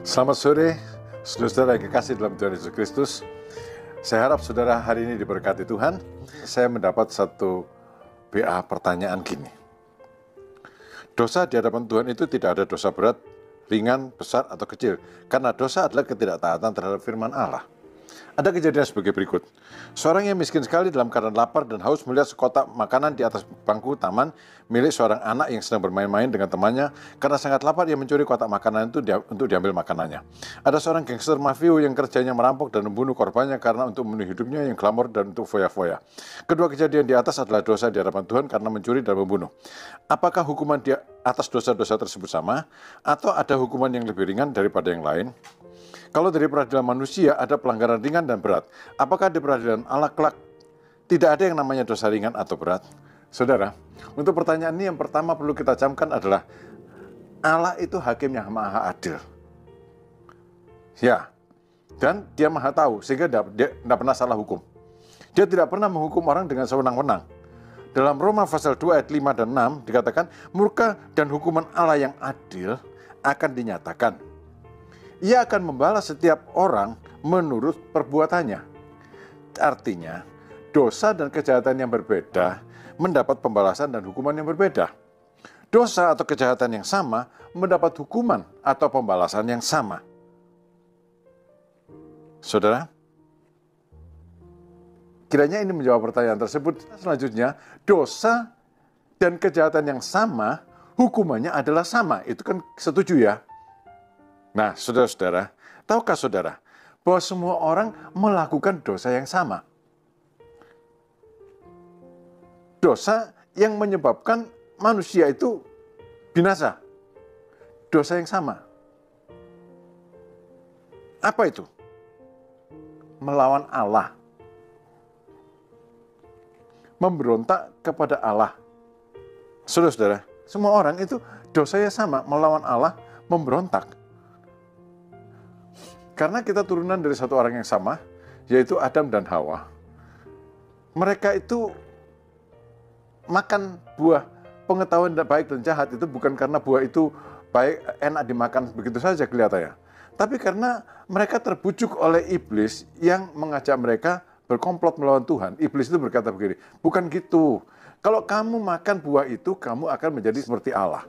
Selamat sore, saudara-saudara yang kekasih dalam Tuhan Yesus Kristus. Saya harap saudara hari ini diberkati Tuhan. Saya mendapat satu BA pertanyaan gini. Dosa di hadapan Tuhan itu tidak ada dosa berat, ringan, besar, atau kecil. Karena dosa adalah ketidaktaatan terhadap firman Allah. Ada kejadian sebagai berikut. Seorang yang miskin sekali dalam keadaan lapar dan haus melihat sekotak makanan di atas bangku taman milik seorang anak yang sedang bermain-main dengan temannya. Karena sangat lapar, ia mencuri kotak makanan itu untuk diambil makanannya. Ada seorang gangster mafia yang kerjanya merampok dan membunuh korbannya karena untuk memenuhi hidupnya yang glamor dan untuk foya-foya. Kedua kejadian di atas adalah dosa di hadapan Tuhan karena mencuri dan membunuh. Apakah hukuman di atas dosa-dosa tersebut sama? Atau ada hukuman yang lebih ringan daripada yang lain? Kalau dari peradilan manusia ada pelanggaran ringan dan berat, apakah di peradilan Allah kelak tidak ada yang namanya dosa ringan atau berat? Saudara, untuk pertanyaan ini yang pertama perlu kita camkan adalah Allah itu hakim yang maha adil. Ya, dan dia maha tahu sehingga dia tidak pernah salah hukum. Dia tidak pernah menghukum orang dengan sewenang-wenang. Dalam Roma pasal 2 ayat 5 dan 6 dikatakan, murka dan hukuman Allah yang adil akan dinyatakan. Ia akan membalas setiap orang menurut perbuatannya. Artinya, dosa dan kejahatan yang berbeda mendapat pembalasan dan hukuman yang berbeda. Dosa atau kejahatan yang sama mendapat hukuman atau pembalasan yang sama. Saudara, kiranya ini menjawab pertanyaan tersebut. Selanjutnya, dosa dan kejahatan yang sama, hukumannya adalah sama. Itu kan setuju ya? Nah, saudara-saudara, tahukah saudara bahwa semua orang melakukan dosa yang sama? Dosa yang menyebabkan manusia itu binasa. Dosa yang sama. Apa itu? Melawan Allah. Memberontak kepada Allah. Saudara-saudara, semua orang itu dosanya sama, melawan Allah, memberontak. Karena kita turunan dari satu orang yang sama, yaitu Adam dan Hawa. Mereka itu makan buah pengetahuan baik dan jahat itu bukan karena buah itu baik, enak dimakan begitu saja kelihatannya. Tapi karena mereka terbujuk oleh iblis yang mengajak mereka berkomplot melawan Tuhan. Iblis itu berkata begini, bukan gitu. Kalau kamu makan buah itu, kamu akan menjadi seperti Allah.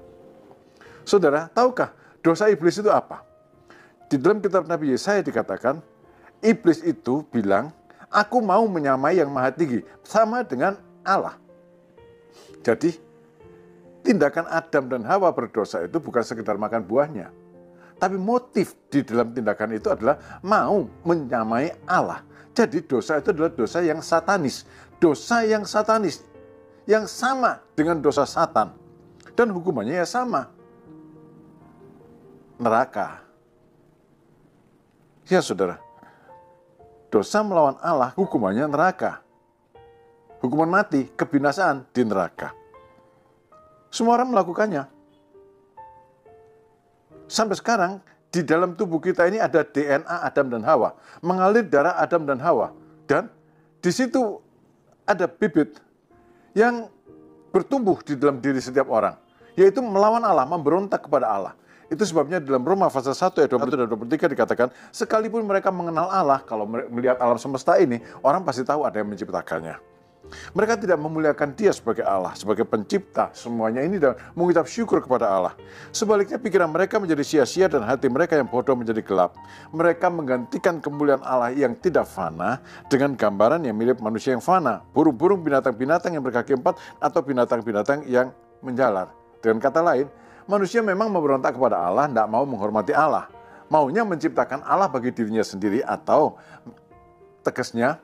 Saudara, tahukah dosa iblis itu apa? Di dalam kitab Nabi Yesaya dikatakan, iblis itu bilang, aku mau menyamai yang maha tinggi, sama dengan Allah. Jadi, tindakan Adam dan Hawa berdosa itu bukan sekedar makan buahnya. Tapi motif di dalam tindakan itu adalah mau menyamai Allah. Jadi dosa itu adalah dosa yang satanis. Dosa yang satanis, yang sama dengan dosa Satan. Dan hukumannya ya sama. Neraka. Ya saudara, dosa melawan Allah hukumannya neraka. Hukuman mati, kebinasaan di neraka. Semua orang melakukannya. Sampai sekarang, di dalam tubuh kita ini ada DNA Adam dan Hawa. Mengalir darah Adam dan Hawa. Dan di situ ada bibit yang bertumbuh di dalam diri setiap orang. Yaitu melawan Allah, memberontak kepada Allah. Itu sebabnya dalam Roma pasal 1 ayat 21 dan 23 dikatakan, sekalipun mereka mengenal Allah, kalau melihat alam semesta ini, orang pasti tahu ada yang menciptakannya. Mereka tidak memuliakan Dia sebagai Allah, sebagai pencipta semuanya ini dan mengucap syukur kepada Allah. Sebaliknya pikiran mereka menjadi sia-sia dan hati mereka yang bodoh menjadi gelap. Mereka menggantikan kemuliaan Allah yang tidak fana dengan gambaran yang mirip manusia yang fana, burung-burung, binatang-binatang yang berkaki empat, atau binatang-binatang yang menjalar. Dengan kata lain, manusia memang memberontak kepada Allah, tidak mau menghormati Allah. Maunya menciptakan Allah bagi dirinya sendiri, atau tegasnya,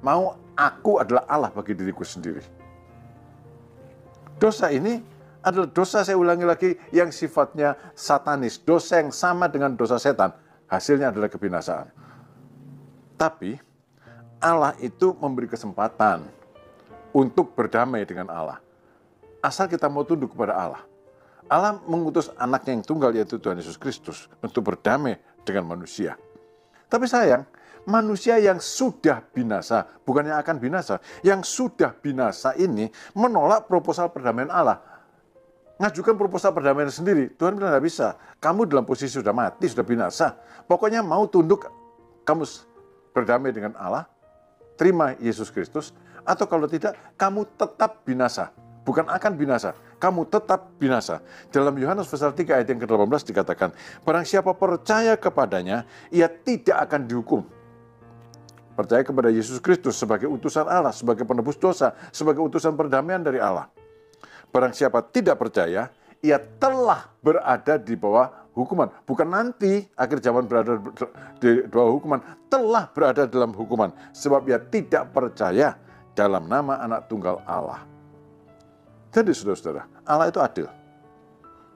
mau aku adalah Allah bagi diriku sendiri. Dosa ini adalah dosa, saya ulangi lagi, yang sifatnya satanis. Dosa yang sama dengan dosa setan. Hasilnya adalah kebinasaan. Tapi Allah itu memberi kesempatan untuk berdamai dengan Allah. Asal kita mau tunduk kepada Allah. Allah mengutus anaknya yang tunggal, yaitu Tuhan Yesus Kristus, untuk berdamai dengan manusia. Tapi sayang, manusia yang sudah binasa, bukan yang akan binasa, yang sudah binasa ini menolak proposal perdamaian Allah. ngajukan proposal perdamaian sendiri. Tuhan bilang nggak bisa. Kamu dalam posisi sudah mati, sudah binasa. Pokoknya mau tunduk, kamu berdamai dengan Allah, terima Yesus Kristus, atau kalau tidak, kamu tetap binasa. Bukan akan binasa, kamu tetap binasa. Dalam Yohanes pasal 3 ayat yang ke-18 dikatakan, barang siapa percaya kepadanya, ia tidak akan dihukum. Percaya kepada Yesus Kristus sebagai utusan Allah, sebagai penebus dosa, sebagai utusan perdamaian dari Allah. Barang siapa tidak percaya, ia telah berada di bawah hukuman. Bukan nanti akhir zaman berada di bawah hukuman, telah berada dalam hukuman. Sebab ia tidak percaya dalam nama anak tunggal Allah. Jadi saudara-saudara, Allah itu adil.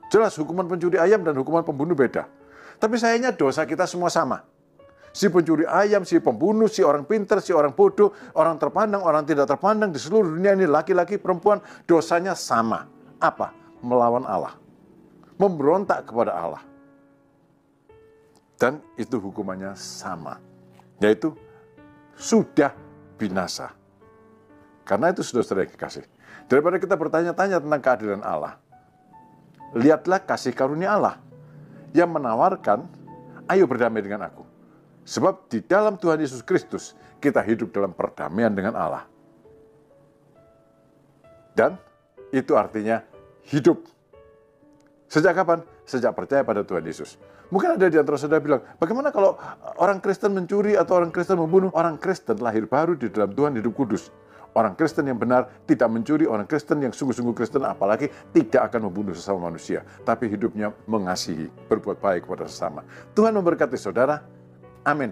Jelas hukuman pencuri ayam dan hukuman pembunuh beda. Tapi sayangnya dosa kita semua sama. Si pencuri ayam, si pembunuh, si orang pintar, si orang bodoh, orang terpandang, orang tidak terpandang, di seluruh dunia ini laki-laki, perempuan, dosanya sama. Apa? Melawan Allah. Memberontak kepada Allah. Dan itu hukumannya sama. Yaitu sudah binasa. Karena itu saudara-saudara yang kekasih. Daripada kita bertanya-tanya tentang keadilan Allah, lihatlah kasih karunia Allah yang menawarkan, ayo berdamai dengan aku. Sebab di dalam Tuhan Yesus Kristus, kita hidup dalam perdamaian dengan Allah. Dan itu artinya hidup. Sejak kapan? Sejak percaya pada Tuhan Yesus. Mungkin ada di antara saudara bilang, bagaimana kalau orang Kristen mencuri atau orang Kristen membunuh? Orang Kristen lahir baru di dalam Tuhan hidup kudus. Orang Kristen yang benar tidak mencuri, orang Kristen yang sungguh-sungguh Kristen apalagi tidak akan membunuh sesama manusia. Tapi hidupnya mengasihi, berbuat baik kepada sesama. Tuhan memberkati saudara. Amin.